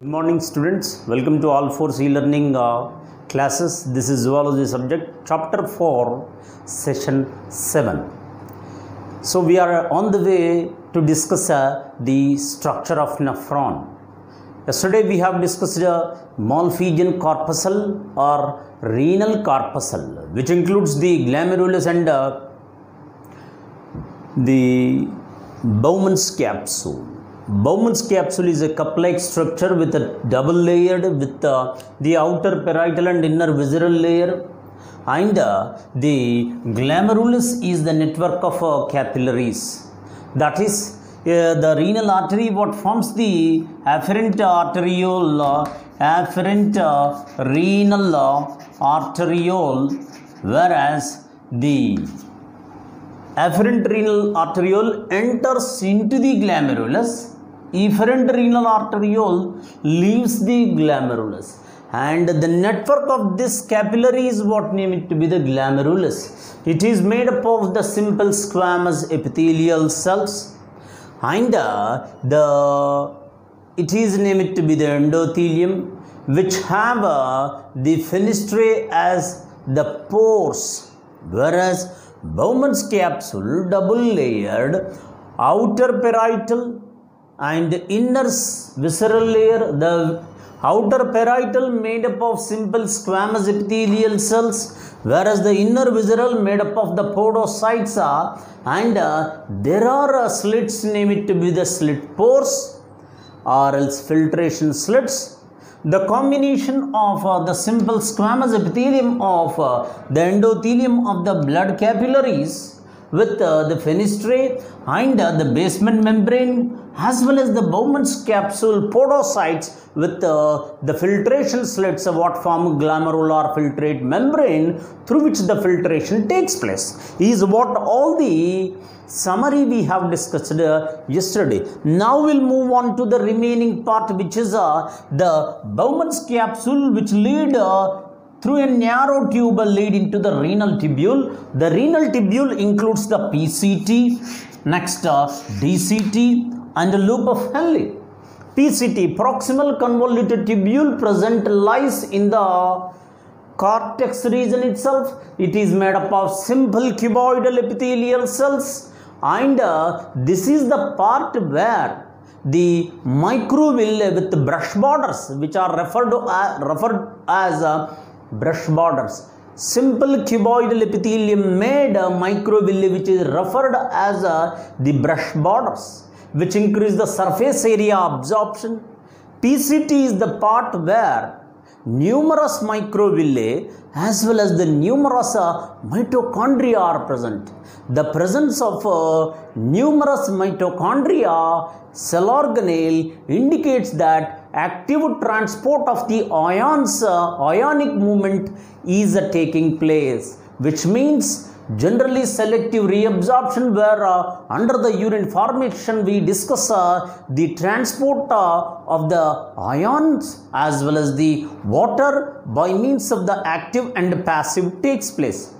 Good morning students, welcome to all 4 e-learning classes. This is zoology subject chapter 4 session 7. So we are on the way to discuss the structure of nephron. Yesterday we have discussed Malpighian corpuscle or renal corpuscle, which includes the glomerulus and the Bowman's capsule. Bowman's capsule is a cup-like structure with a double layered with the outer parietal and inner visceral layer, and the glomerulus is the network of capillaries. That is the renal artery what forms the afferent renal arteriole, whereas the afferent renal arteriole enters into the glomerulus. Efferent renal arteriole leaves the glomerulus, and the network of this capillary is what name it to be the glomerulus. It is made up of the simple squamous epithelial cells, and it is named to be the endothelium, which have the fenestrae as the pores, whereas Bowman's capsule double layered outer parietal and inner visceral layer. The outer parietal made up of simple squamous epithelial cells, whereas the inner visceral made up of the podocytes, and there are slits named to be the slit pores or else filtration slits. The combination of the simple squamous epithelium of the endothelium of the blood capillaries with the fenestrae and the basement membrane, as well as the Bowman's capsule podocytes with the filtration slits of what form glomerular filtrate membrane through which the filtration takes place, is what all the summary we have discussed yesterday. Now we'll move on to the remaining part, which is the Bowman's capsule, which lead through a narrow tube lead into the renal tubule. The renal tubule includes the PCT, next DCT, and the loop of Henle. PCT, proximal convoluted tubule, present lies in the cortex region itself. It is made up of simple cuboidal epithelial cells, and this is the part where the microvilli with brush borders, which are referred as brush borders. Simple cuboidal epithelium made microvilli, which is referred as the brush borders, which increase the surface area absorption. PCT is the part where numerous microvilli as well as the numerous mitochondria are present. The presence of numerous mitochondria cell organelle indicates that active transport of the ions, ionic movement is taking place, which means generally selective reabsorption, where under the urine formation we discuss the transport of the ions as well as the water by means of the active and passive takes place.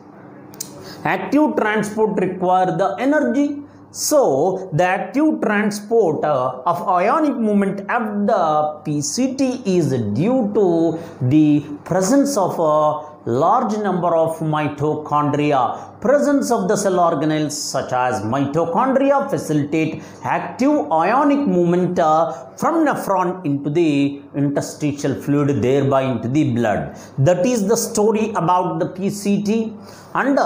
Active transport require the energy, so the active transport of ionic movement at the PCT is due to the presence of large number of mitochondria. Presence of the cell organelles such as mitochondria facilitate active ionic movement from nephron into the interstitial fluid, thereby into the blood. That is the story about the PCT. And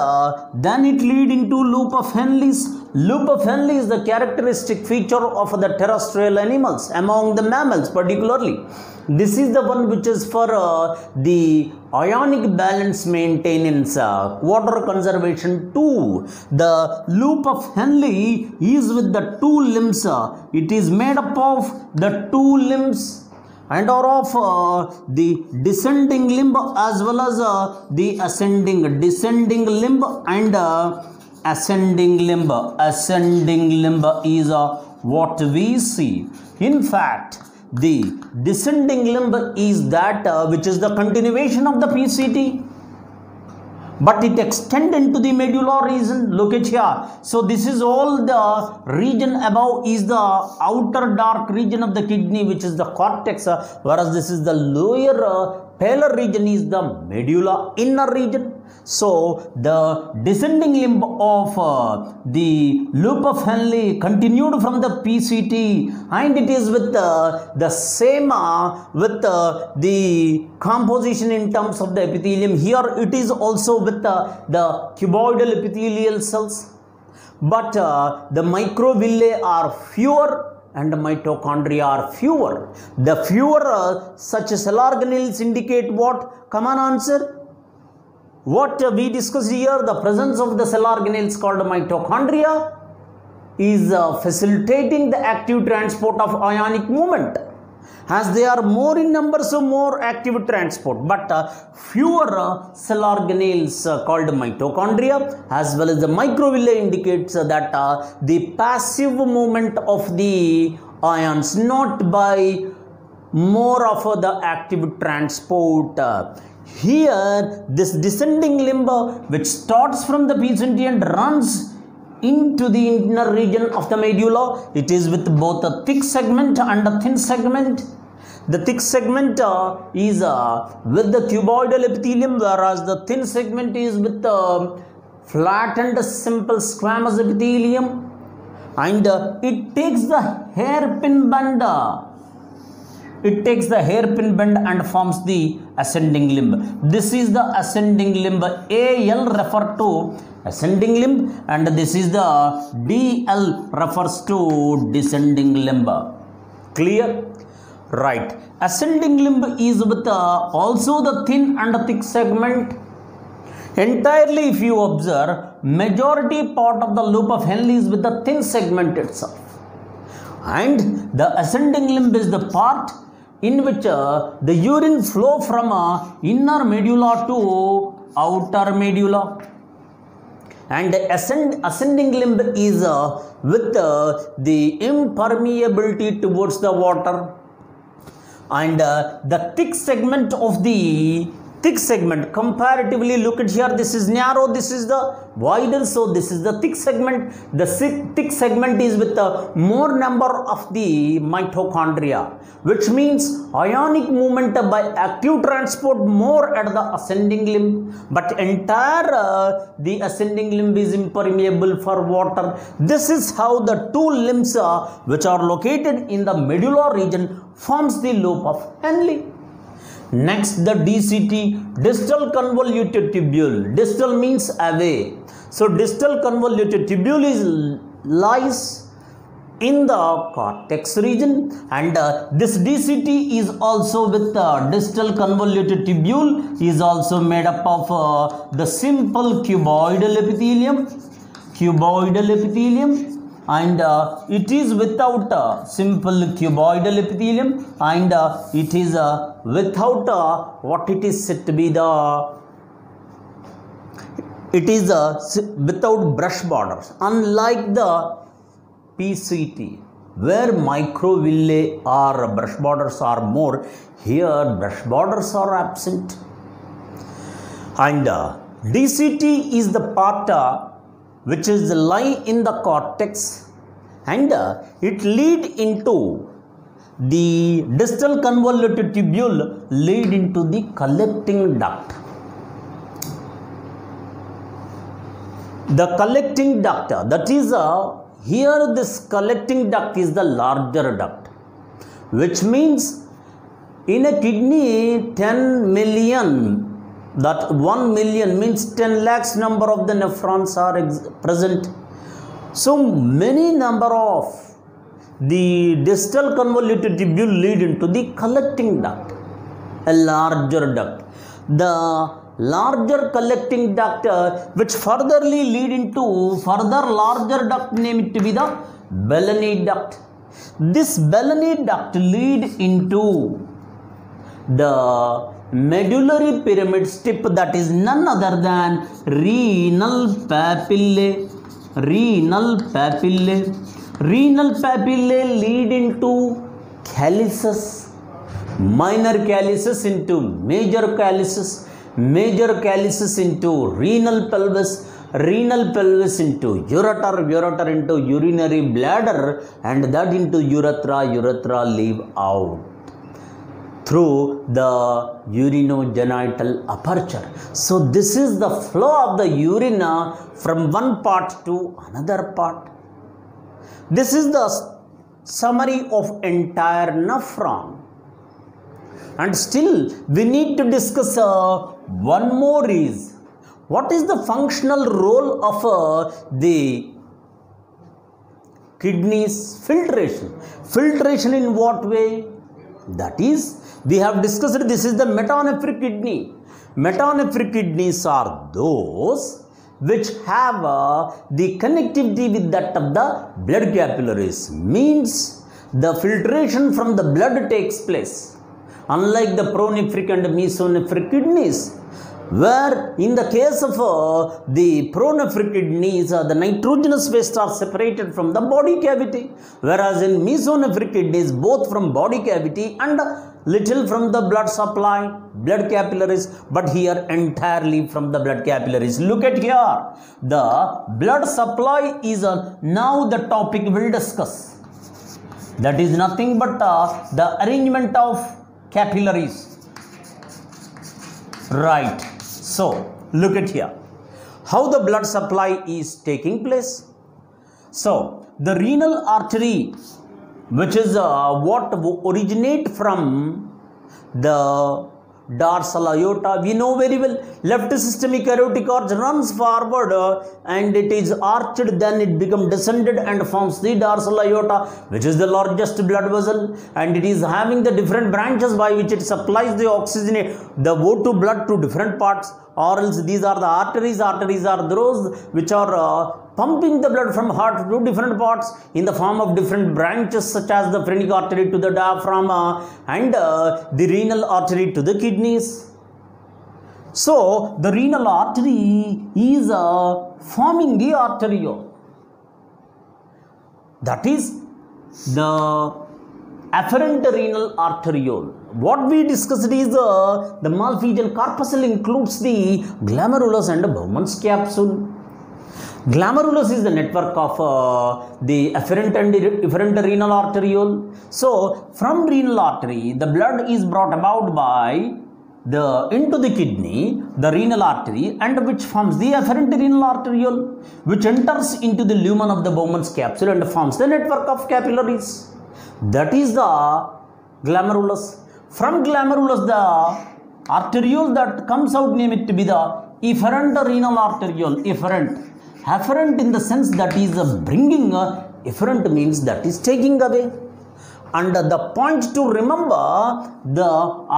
then it lead into loop of Henle's. Loop of Henle is the characteristic feature of the terrestrial animals, among the mammals particularly. This is the one which is for the ionic balance maintenance, water conservation too. The loop of Henle is with the two limbs. It is made up of the two limbs and are of the descending limb as well as the ascending limb and ascending limb. Ascending limb is what we see. In fact, the descending limb is that which is the continuation of the PCT, but it extends into the medulla region. Look at here. So this is all the region above is the outer dark region of the kidney, which is the cortex, whereas this is the lower paler region is the medulla inner region. So the descending limb of the loop of Henle continued from the PCT, and it is with the same with the composition in terms of the epithelium. Here it is also with the cuboidal epithelial cells, but the microvilli are fewer and mitochondria are fewer. The fewer such cell organelles indicate what? Come on, answer. What we discussed here, the presence of the cell organelles called mitochondria is facilitating the active transport of ionic movement. As they are more in number, so more active transport, but fewer cell organelles called mitochondria as well as the microvilli indicates that the passive movement of the ions, not by more of the active transport. Here this descending limb which starts from the PCT and runs into the inner region of the medulla, it is with both a thick segment and a thin segment. The thick segment is with the cuboidal epithelium, whereas the thin segment is with the flattened simple squamous epithelium, and it takes the hairpin bend. It takes the hairpin bend and forms the ascending limb. This is the ascending limb. AL refer to ascending limb, and this is the DL refers to descending limb. Clear? Right. Ascending limb is with also the thin and thick segment. Entirely, if you observe, majority part of the loop of Henle is with the thin segment itself, and the ascending limb is the part in which the urine flow from inner medulla to outer medulla, and ascending limb is with the impermeability towards the water, and the thick segment of the thick segment comparatively, look at here, this is narrow, this is the wider, so this is the thick segment. The thick segment is with the more number of the mitochondria, which means ionic movement by active transport more at the ascending limb, but entire the ascending limb is impermeable for water. This is how the two limbs which are located in the medulla region forms the loop of Henle. Next, the DCT, distal convoluted tubule. Distal means away. So distal convoluted tubule lies in the cortex region, and this DCT is also with distal convoluted tubule is also made up of the simple cuboidal epithelium, and it is without simple cuboidal epithelium, and it is without what it is said to be the, it is without brush borders, unlike the PCT where microvilli or brush borders are more. Here brush borders are absent, and DCT is the part which is lie in the cortex, and it lead into the distal convoluted tubule, lead into the collecting duct. The collecting duct, that is here this collecting duct is the larger duct, which means in a kidney 10 million, that 1 million means 10 lakhs number of the nephrons are present. So many number of the distal convoluted tubule lead into the collecting duct, a larger duct. The larger collecting duct which furtherly lead into further larger duct, name it to be the Bellany duct. This Bellany duct lead into the medullary pyramid tip, that is none other than renal papillae. Renal papillae lead into calyces, minor calyces into major calyces. major calyces into renal pelvis into ureter, ureter into urinary bladder, and that into urethra leave out through the urinogenital aperture. So this is the flow of the urine from one part to another part. This is the summary of entire nephron. And still we need to discuss one more is, what is the functional role of the kidneys? Filtration. Filtration in what way? That is, we have discussed this is the metanephric kidney. Metanephric kidneys are those which have the connectivity with that of the blood capillaries. Means the filtration from the blood takes place. Unlike the pronephric and mesonephric kidneys, where in the case of the pronephric kidneys, the nitrogenous waste are separated from the body cavity, whereas in mesonephric kidneys, both from body cavity and little from the blood supply, blood capillaries, but here entirely from the blood capillaries. Look at here, the blood supply is now the topic we'll discuss. That is nothing but the arrangement of capillaries. Right. So look at here, how the blood supply is taking place. So the renal artery, which is what originate from the dorsal aorta, we know very well. Left systemic aortic arch runs forward and it is arched, then it becomes descended and forms the dorsal aorta, which is the largest blood vessel, and it is having the different branches by which it supplies the oxygen, the O2 blood to different parts, or else these are the arteries. Arteries are those which are pumping the blood from heart to different parts in the form of different branches, such as the phrenic artery to the diaphragm and the renal artery to the kidneys. So the renal artery is forming the arteriole. That is the afferent renal arteriole. What we discussed is the malphidial corpuscle includes the glomerulus and Bowman's capsule. Glomerulus is the network of the afferent and efferent renal arteriole. So from renal artery, the blood is brought about by into the kidney, the renal artery, and which forms the afferent renal arteriole, which enters into the lumen of the Bowman's capsule and forms the network of capillaries. That is the glomerulus. From glomerulus, the arteriole that comes out, name it to be the efferent renal arteriole. Afferent in the sense that is bringing, efferent means that is taking away. And the point to remember, the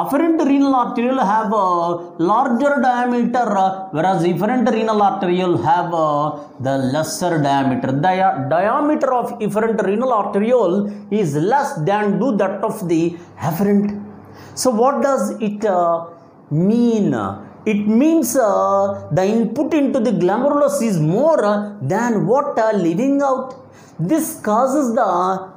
afferent renal arteriole have a larger diameter, whereas efferent renal arteriole have the lesser diameter. The diameter of efferent renal arteriole is less than that of the afferent. So what does it mean? It means the input into the glomerulus is more than what leaving out. This causes the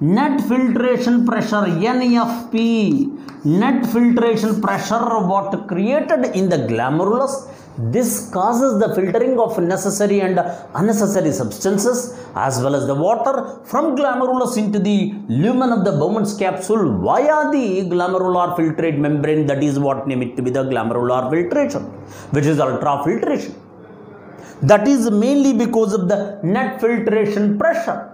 net filtration pressure, NFP, net filtration pressure what created in the glomerulus. This causes the filtering of necessary and unnecessary substances as well as the water from glomerulus into the lumen of the Bowman's capsule via the glomerular filtrate membrane. That is what name it to be the glomerular filtration, which is ultrafiltration. That is mainly because of the net filtration pressure.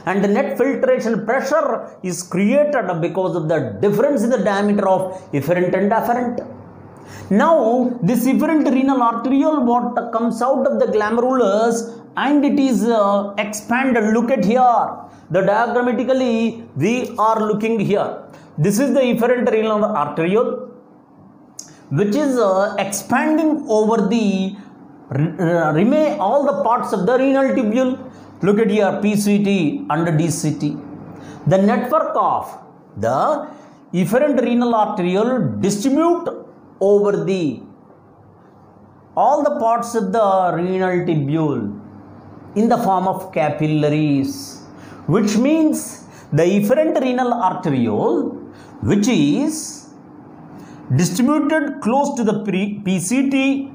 And the net filtration pressure is created because of the difference in the diameter of efferent and afferent. Now, this efferent renal arteriole, what comes out of the glomerulus and it is expanded. Look at here. The diagrammatically we are looking here. This is the efferent renal arteriole, which is expanding over the remain all the parts of the renal tubule. Look at here, PCT and DCT. The network of the efferent renal arteriole distribute over the all the parts of the renal tubule in the form of capillaries, which means the efferent renal arteriole, which is distributed close to the PCT,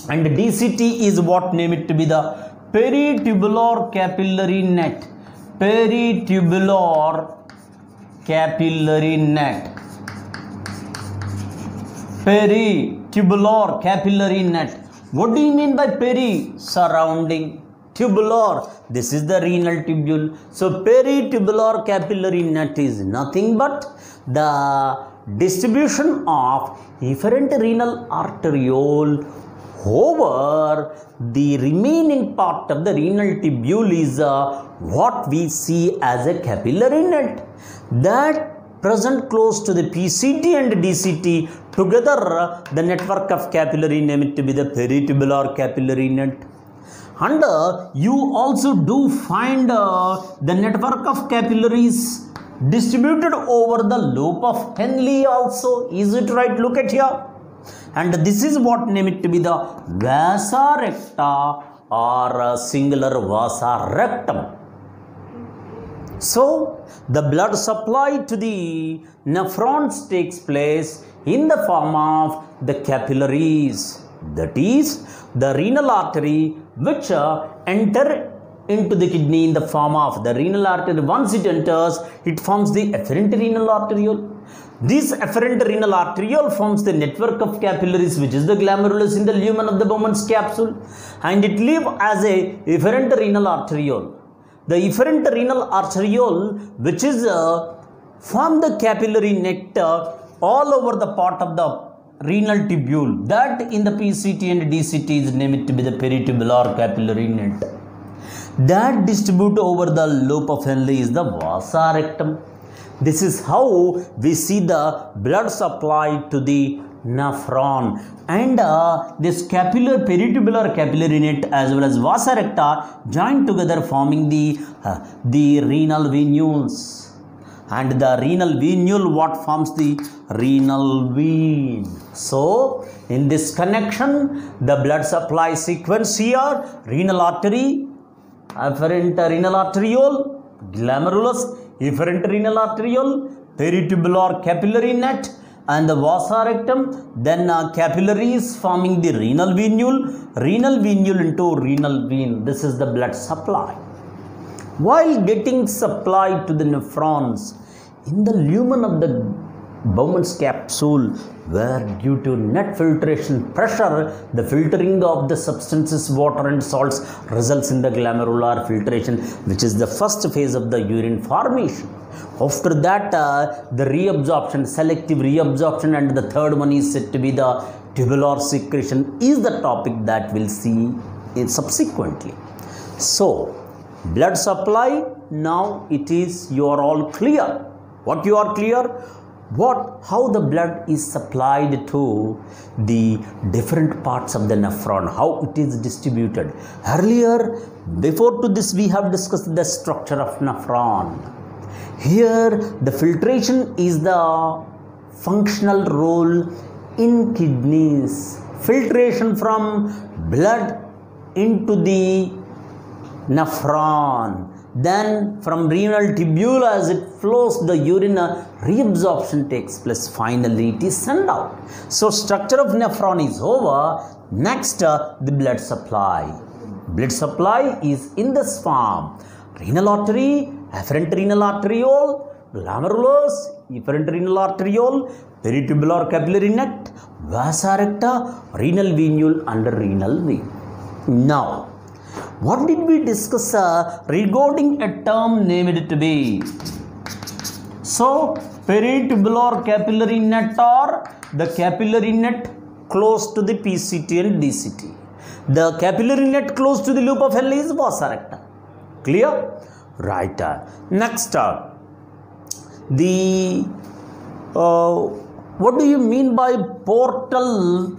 and DCT is what name it to be the peritubular capillary net. Peritubular capillary net. Peritubular capillary net. What do you mean by peri? Surrounding. Tubular, this is the renal tubule. So peritubular capillary net is nothing but the distribution of efferent renal arteriole over the remaining part of the renal tubule is what we see as a capillary net. That present close to the PCT and DCT together, the network of capillary name it to be the peritubular capillary net. And you also do find the network of capillaries distributed over the lobe of Henle also. Is it right? Look at here. And this is what name it to be the vasa recta or singular vasa rectum. So the blood supply to the nephrons takes place in the form of the capillaries. That is the renal artery which enter into the kidney in the form of the renal artery. Once it enters, it forms the efferent renal arteriole. This efferent renal arteriole forms the network of capillaries which is the glomerulus in the lumen of the Bowman's capsule, and it live as a efferent renal arteriole. The efferent renal arteriole which is form the capillary net all over the part of the renal tubule, that in the PCT and DCT is named to be the peritubular capillary net. That distribute over the lobe of Henle is the vasa rectum. This is how we see the blood supply to the nephron, and this peritubular capillary net as well as vasa recta join together forming the renal venules. And the renal venule what forms the renal vein. So in this connection, the blood supply sequence here: renal artery, efferent renal arteriole, glomerulus, efferent renal arteriole, peritubular capillary net, and the vasa rectum, then capillaries forming the renal venule into renal vein. This is the blood supply. While getting supplied to the nephrons in the lumen of the Bowman's capsule, where due to net filtration pressure, the filtering of the substances, water and salts results in the glomerular filtration, which is the first phase of the urine formation. After that, the reabsorption, selective reabsorption, and the third one is said to be the tubular secretion, is the topic that we'll see subsequently. So, blood supply, now it is, you are all clear. What you are clear? How the blood is supplied to the different parts of the nephron, how it is distributed. Earlier, before to this, we have discussed the structure of nephron. Here, the filtration is the functional role in kidneys. Filtration from blood into the nephron. Then from renal tubule, as it flows the urine, reabsorption takes place. Finally, it is sent out. So structure of nephron is over. Next, the blood supply. Blood supply is in this form: renal artery, efferent renal arteriole, glomerulus, efferent renal arteriole, peritubular capillary net, vasa recta, renal venule, and renal vein. Now, what did we discuss regarding a term named to be? So, peritubular capillary net or the capillary net close to the PCT and DCT. The capillary net close to the loop of Henle is vasa recta. Clear? Right. Next, what do you mean by portal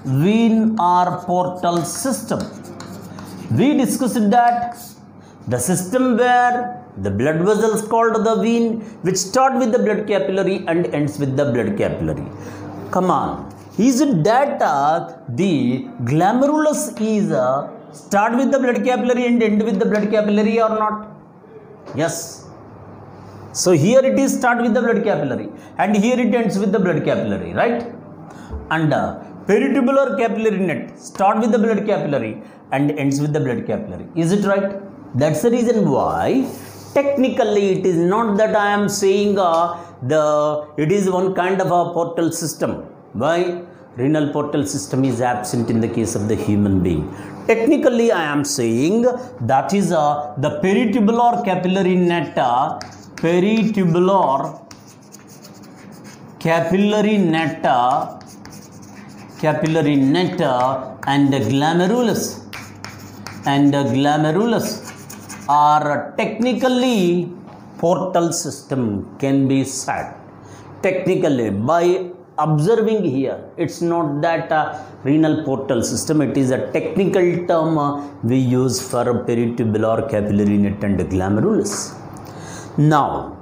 vein or portal system? We discussed that the system where the blood vessels called the vein, which start with the blood capillary and ends with the blood capillary. Come on, is it that the glomerulus is start with the blood capillary and end with the blood capillary or not? Yes. So here it is start with the blood capillary and here it ends with the blood capillary, right? And peritubular capillary net start with the blood capillary and ends with the blood capillary. Is it right? That's the reason why technically it is not that I am saying it is one kind of a portal system. Why? Renal portal system is absent in the case of the human being. Technically I am saying that is the peritubular capillary net, peritubular capillary net and glomerulus are technically portal system can be said. Technically by observing here, it's not that renal portal system, it is a technical term we use for peritubular capillary net and glomerulus. Now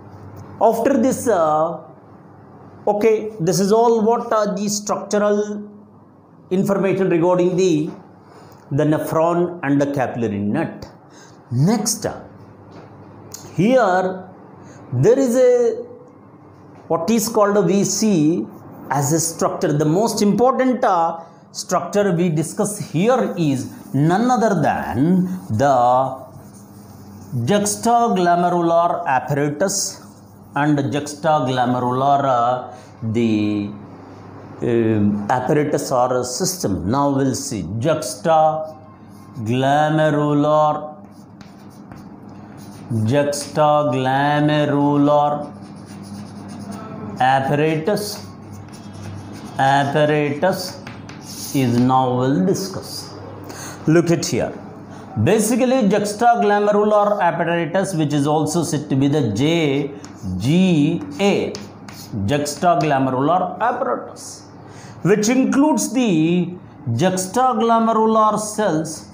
after this okay, this is all what the structural information regarding the nephron and the capillary net. Next, here there is a what is called we see as a structure. The most important structure we discuss here is none other than the juxtaglomerular apparatus and juxtaglomerular the apparatus or system. Now we'll see juxtaglomerular apparatus is now we'll discuss. Look at here. Basically juxtaglomerular apparatus, which is also said to be the JGA, juxtaglomerular apparatus, which includes the juxtaglomerular cells,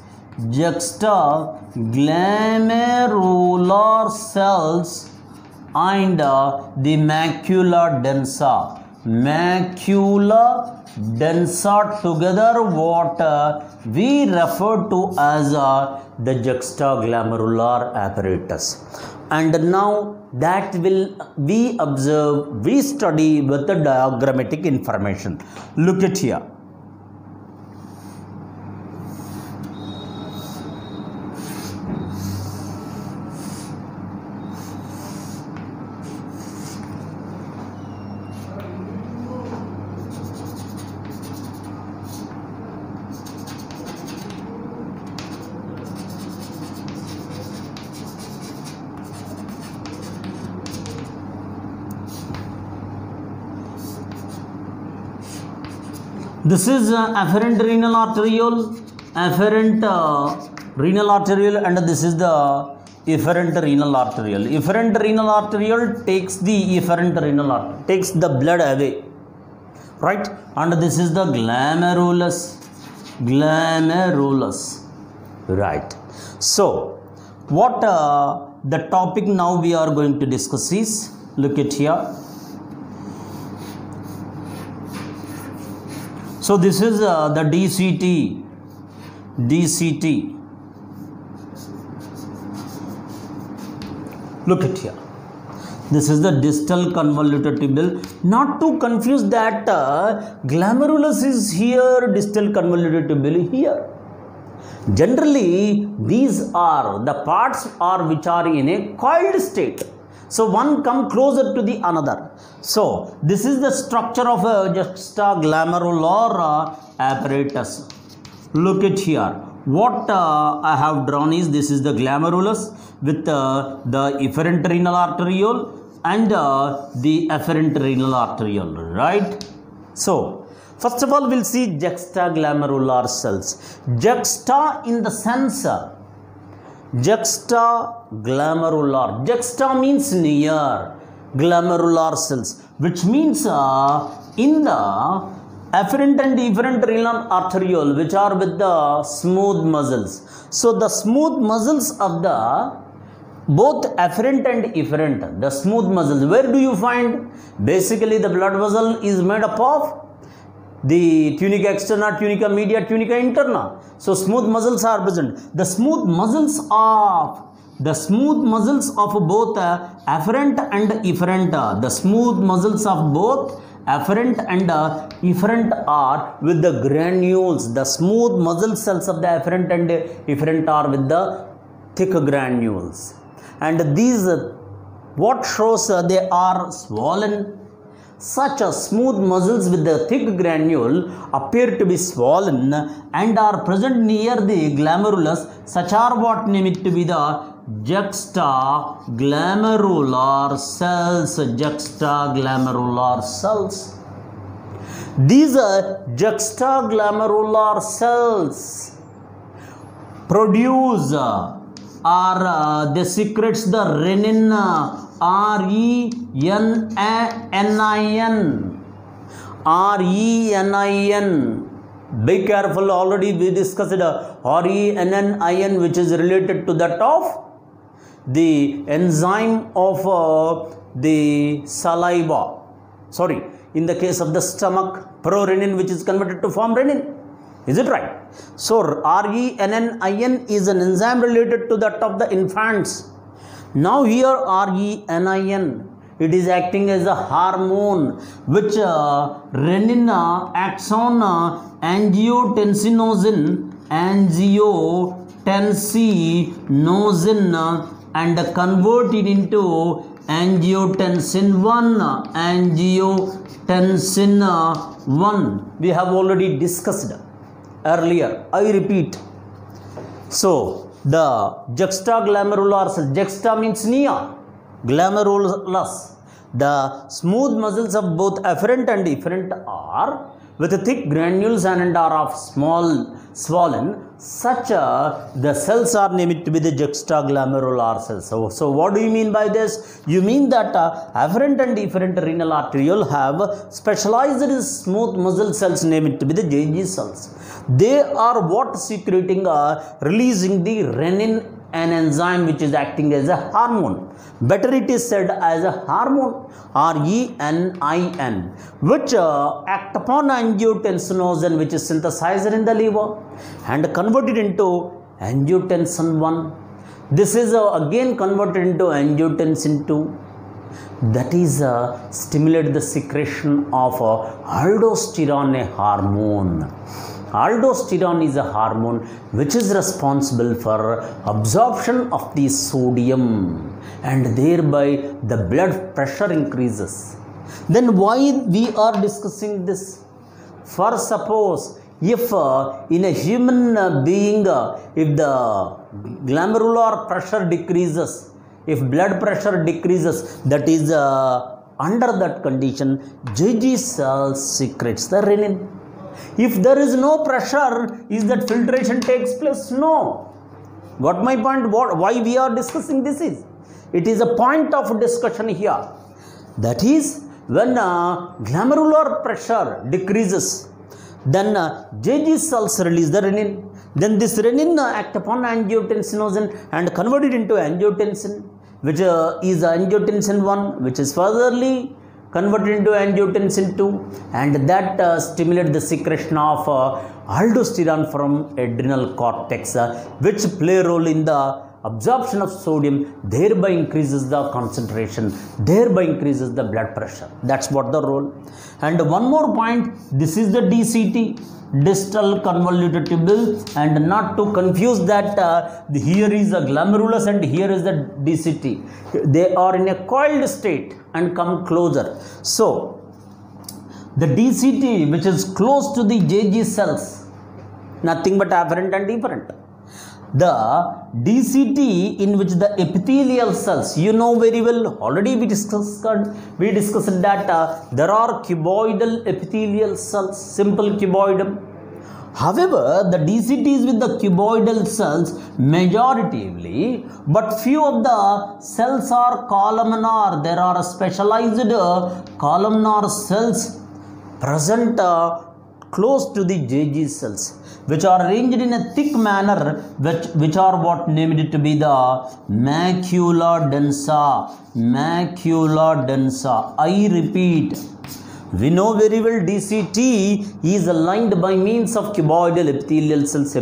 and the macula densa together what we refer to as the juxtaglomerular apparatus. And now that will we observe, we study with the diagrammatic information. Look at here. This is afferent renal arteriole, and this is the efferent renal arteriole. Efferent renal arteriole takes the blood away, right? And this is the glomerulus, right? So what the topic now we are going to discuss is, look at here. So this is the DCT. Look at here. This is the distal convoluted tubule. Not to confuse that glomerulus is here, distal convoluted tubule here. Generally, these are the parts which are in a coiled state. So one come closer to the another. So this is the structure of a juxtaglomerular apparatus. Look at here. What I have drawn is, this is the glomerulus with the efferent renal arteriole and the afferent renal arteriole, right? So first of all, we'll see juxtaglomerular cells. Juxta in the sense, juxtaglomerular. Juxta means near, glomerular cells, which means in the afferent and efferent renal arteriole, which are with the smooth muscles. So the smooth muscles of the both afferent and efferent, the smooth muscles, where do you find? Basically the blood vessel is made up of the tunica externa, tunica media, tunica interna. So smooth muscles are present. The smooth muscles of the smooth muscles of both afferent and efferent. The smooth muscles of both afferent and efferent are with the granules. The smooth muscle cells of the afferent and efferent are with the thick granules. And these, what shows they are swollen? Such smooth muscles with the thick granule appear to be swollen and are present near the glomerulus. Such are what name it to be the juxtaglomerular cells. Juxtaglomerular cells. These juxtaglomerular cells produce they secretes the renin, renin. Be careful, already we discussed renin, which is related to that of the enzyme of the saliva. Sorry, in the case of the stomach, prorenin, which is converted to form renin. Is it right? So, renin is an enzyme related to that of the infants. Now here renin, it is acting as a hormone which renin acts on angiotensinogen and convert it into angiotensin 1. We have already discussed earlier. I repeat. So, the juxtaglomerular cells, juxta means near, glomerulus. The smooth muscles of both afferent and efferent are with thick granules and are of swollen. Such the cells are named to be the juxtaglomerular cells. So what do you mean by this? You mean that afferent and efferent renal arteriole have specialized smooth muscle cells named to be the JG cells. They are what secreting releasing the renin, an enzyme which is acting as a hormone. Better it is said as a hormone, renin, which act upon angiotensinogen, which is synthesized in the liver and converted into angiotensin 1. This is again converted into angiotensin 2. That is stimulate the secretion of aldosterone, a hormone. Aldosterone is a hormone which is responsible for absorption of the sodium and thereby the blood pressure increases. Then why we are discussing this? For suppose if in a human being, if the glomerular pressure decreases, if blood pressure decreases, that is under that condition, JG cells secretes the renin. If there is no pressure, is that filtration takes place? No. Got my point? Why we are discussing this is? It is a point of discussion here. That is, when glomerular pressure decreases, then JG cells release the renin. Then this renin act upon angiotensinogen and convert it into angiotensin, which is angiotensin 1, which is furtherly converted into angiotensin 2, and that stimulates the secretion of aldosterone from adrenal cortex, which play a role in the absorption of sodium, thereby increases the concentration, thereby increases the blood pressure. That's what the role. And one more point, this is the DCT, distal convoluted tubule, and not to confuse that here is a glomerulus and here is the DCT. They are in a coiled state and come closer. So the DCT, which is close to the JG cells, nothing but afferent and efferent. The DCT in which the epithelial cells, you know very well, already we discussed that there are cuboidal epithelial cells, simple cuboidum. However, the DCTs with the cuboidal cells majoritively, but few of the cells are columnar. There are specialized columnar cells present close to the JG cells, which are arranged in a thick manner, which are what named to be the macula densa. Macula densa. I repeat, we know very well DCT is aligned by means of cuboidal epithelial cells,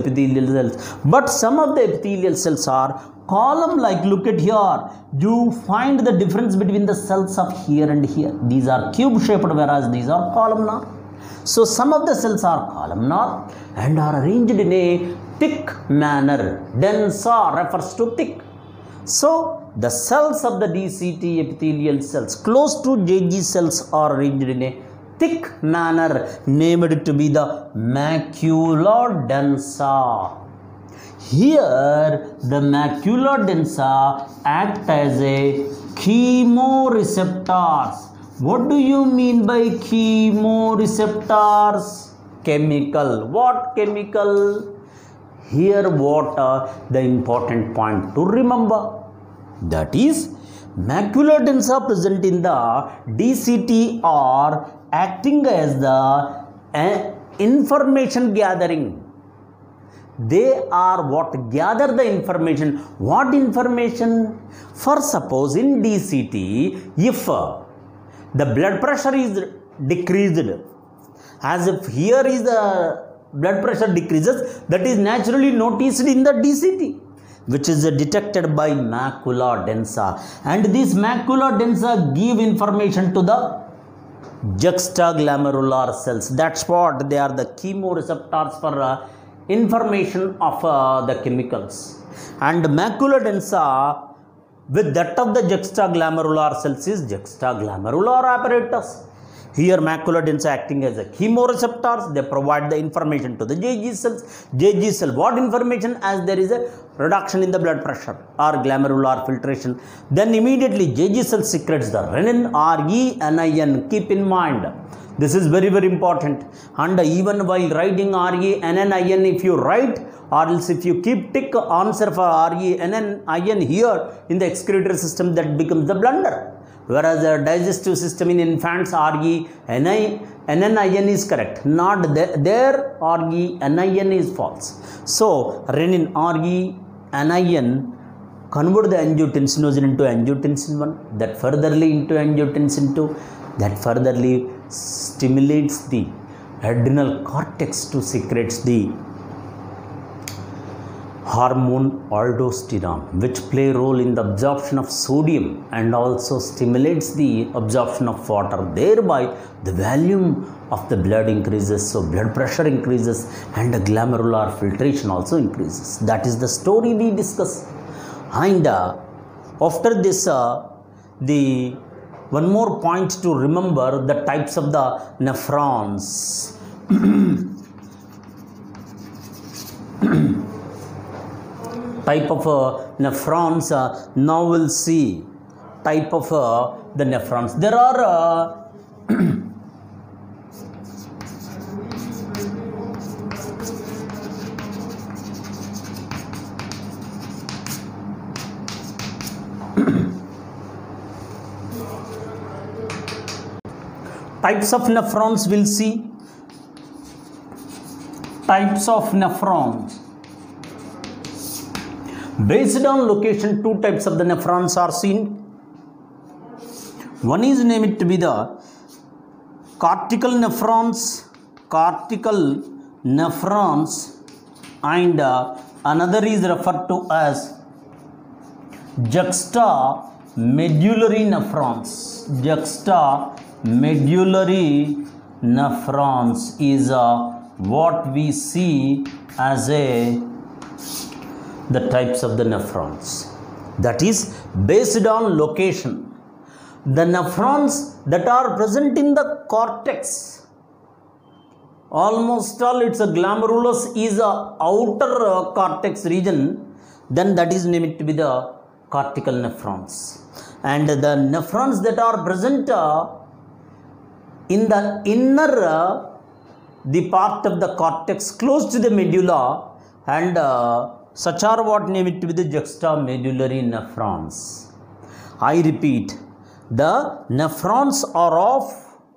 but some of the epithelial cells are column like, look at here, you find the difference between the cells of here and here. These are cube shaped, whereas these are columnar. So some of the cells are columnar and are arranged in a thick manner. Densa refers to thick. So the cells of the DCT epithelial cells close to JG cells are arranged in a thick manner, named to be the macula densa. Here the macula densa act as a chemoreceptors. What do you mean by chemoreceptors? Chemical. What chemical? Here what the important point to remember, that is macula densa present in the DCT are acting as the information gathering. They are what gather the information. What information? For suppose in DCT, if the blood pressure is decreased, as if here is the blood pressure decreases, that is naturally noticed in the DCT, which is detected by macula densa, and this macula densa give information to the juxtaglomerular cells. That's what they are, the chemoreceptors for information of the chemicals. And macula densa with that of the juxtaglomerular cells is juxtaglomerular apparatus. Here macula densa acting as a chemoreceptors, they provide the information to the JG cells. JG cell, what information? As there is a reduction in the blood pressure or glomerular filtration, then immediately JG cell secretes the renin, RE-NIN. Keep in mind, this is very important. And even while writing RE-NIN, if you write, or else if you keep tick answer for RE-NIN here in the excretory system, that becomes the blunder. Whereas the digestive system in infants, RE-NIN is correct. Not there, RE-NIN is false. So renin, RE-NIN convert the angiotensinogen into angiotensin 1, that furtherly into angiotensin 2, that furtherly stimulates the adrenal cortex to secretes the hormone aldosterone, which play a role in the absorption of sodium and also stimulates the absorption of water. Thereby the volume of the blood increases, so blood pressure increases and the glomerular filtration also increases. That is the story we discuss. And after this, the one more point to remember, the types of the nephrons. Type of nephrons, now we'll see type of the nephrons. There are types of nephrons. We'll see types of nephrons. Based on location, two types of the nephrons are seen. One is named to be the cortical nephrons, and another is referred to as juxtamedullary nephrons. Juxtamedullary nephrons is what we see as the types of the nephrons. That is based on location. The nephrons that are present in the cortex, almost all its glomerulus is a outer cortex region, then that is named to be the cortical nephrons. And the nephrons that are present in the inner the part of the cortex close to the medulla, and such are what named to be the juxtamedullary nephrons. I repeat, the nephrons are of,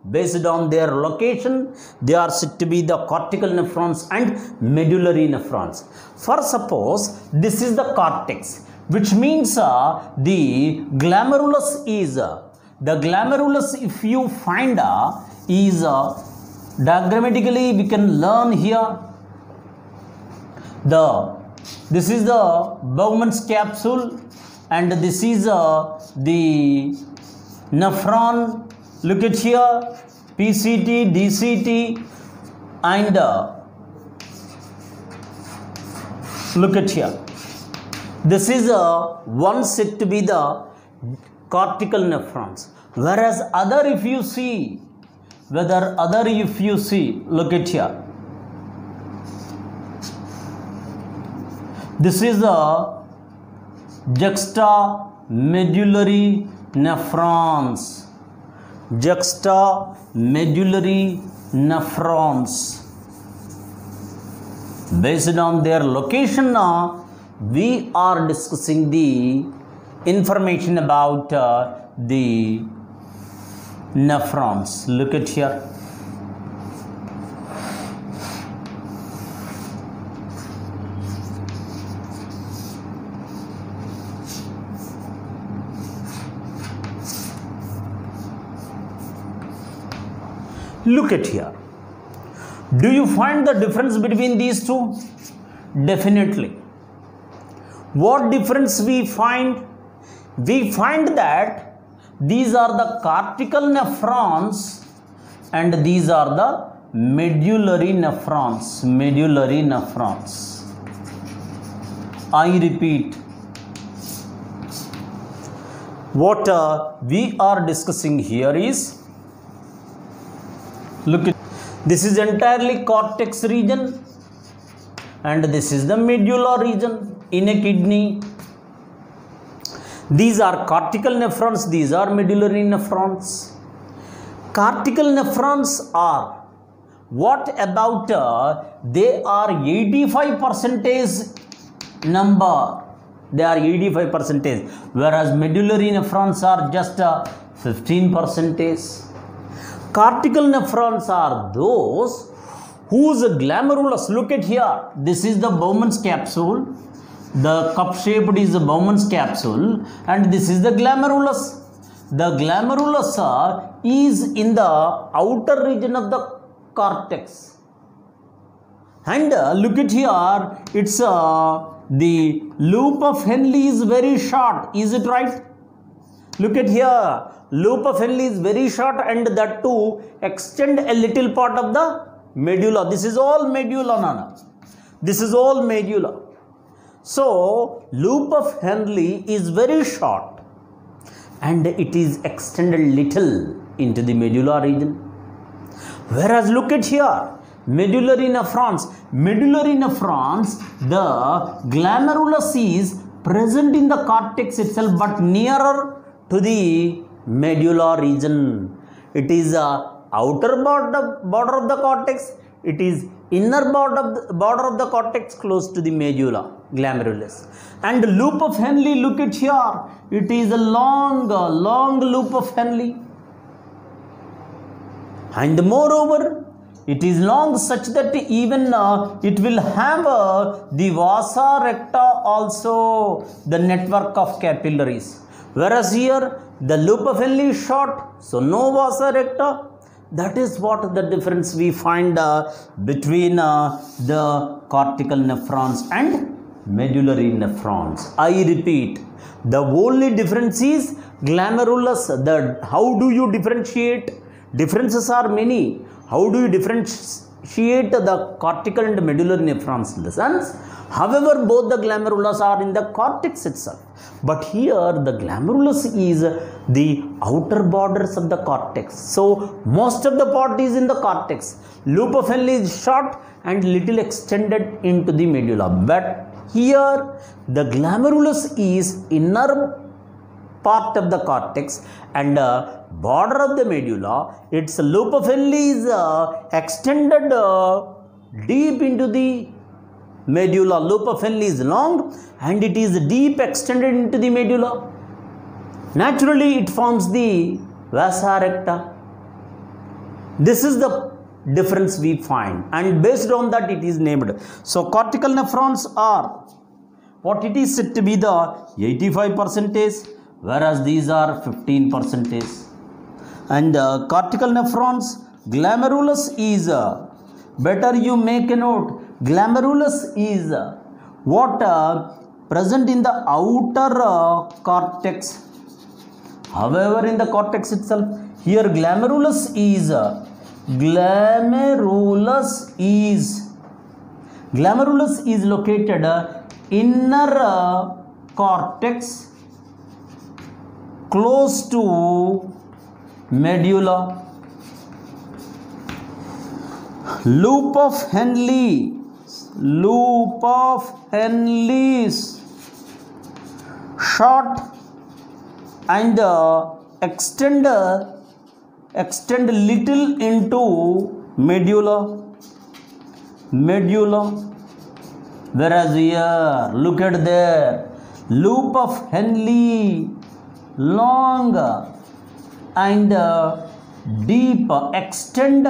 based on their location, they are said to be the cortical nephrons and medullary nephrons. For suppose this is the cortex, which means the glomerulus is, if you find is diagrammatically we can learn here, the This is the Bowman's capsule, and this is the nephron. Look at here, PCT, DCT, and look at here. This is one said to be the cortical nephrons, whereas other, if you see, look at here. This is the juxtamedullary nephrons. Juxtamedullary nephrons. Based on their location, we are discussing the information about the nephrons. Look at here. Look at here. Do you find the difference between these two? Definitely. What difference we find? We find that these are the cortical nephrons and these are the medullary nephrons. Medullary nephrons. I repeat. What we are discussing here is, look at, this is entirely cortex region and this is the medulla region in a kidney. These are cortical nephrons, these are medullary nephrons. Cortical nephrons are, what about, they are 85% number. They are 85%, whereas medullary nephrons are just 15%. Cortical nephrons are those whose glomerulus, look at here, this is the Bowman's capsule, the cup shaped is the Bowman's capsule, and this is the glomerulus. The glomerulus is in the outer region of the cortex, and look at here, it's the loop of Henle is very short, is it right? Look at here, loop of Henle is very short, and that too extend a little part of the medulla. This is all medulla, Nana. This is all medulla. So loop of Henle is very short and it is extended little into the medulla region. Whereas look at here, medullary nephrons. Medullary nephrons, the glomerulus is present in the cortex itself but nearer to the medulla region. It is outer border of the cortex. It is inner border of the cortex close to the medulla, glomerulus. And loop of Henle, look at here. It is a long loop of Henle. And moreover, it is long such that even it will have the vasa recta also, the network of capillaries. Whereas here, the loop of Henle is short, so no vasa recta. That is what the difference we find between the cortical nephrons and medullary nephrons. I repeat, the only difference is glomerulus. How do you differentiate? Differences are many. How do you differentiate the cortical and medullary nephrons in the sense? However, both the glomerulus are in the cortex itself. But here the glomerulus is the outer borders of the cortex. So most of the part is in the cortex. Loop of Henle is short and little extended into the medulla. But here the glomerulus is inner part of the cortex and border of the medulla. Its loop of Henle is extended deep into the medulla. Loop of Henle is long and it is deep extended into the medulla. Naturally, it forms the vasa recta. This is the difference we find, and based on that it is named. So cortical nephrons are what it is said to be the 85%, whereas these are 15%. And cortical nephrons, glomerulus is better you make a note. Glomerulus is what present in the outer cortex. However, in the cortex itself, here glomerulus is located inner cortex close to medulla. Loop of Henle's short and extend little into medulla, whereas here, look at there, loop of Henle long and deep, extend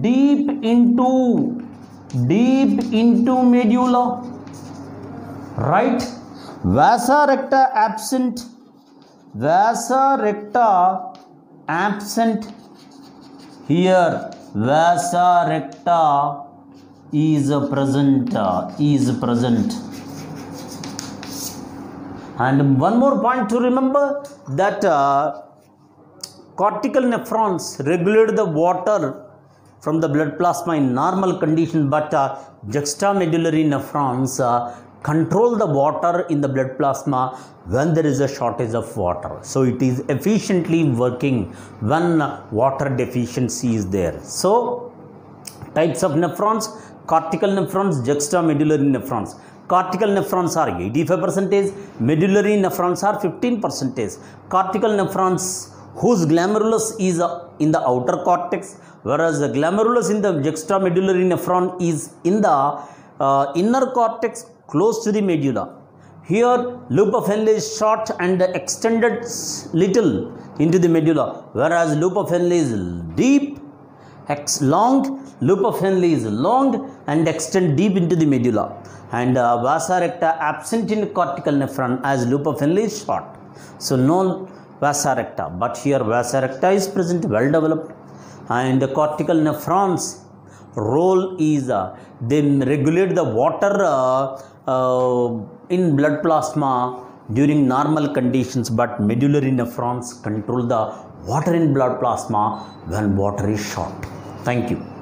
deep into medulla, right? Vasa recta absent here. Vasa recta is present. And one more point to remember, that cortical nephrons regulate the water from the blood plasma in normal condition, but juxtamedullary nephrons control the water in the blood plasma when there is a shortage of water. So it is efficiently working when water deficiency is there. So types of nephrons: cortical nephrons, juxtamedullary nephrons. Cortical nephrons are 85%, medullary nephrons are 15%. Cortical nephrons whose glomerulus is in the outer cortex, whereas the glomerulus in the juxtamedullary nephron is in the inner cortex close to the medulla. Here, loop of Henle is short and extended little into the medulla, whereas loop of Henle is deep, long, loop of Henle is long and extend deep into the medulla. And vasa recta absent in cortical nephron as loop of Henle is short. So no vasa recta, but here vasa recta is present, well developed. And the cortical nephrons role is they regulate the water in blood plasma during normal conditions, but medullary nephrons control the water in blood plasma when water is short. Thank you.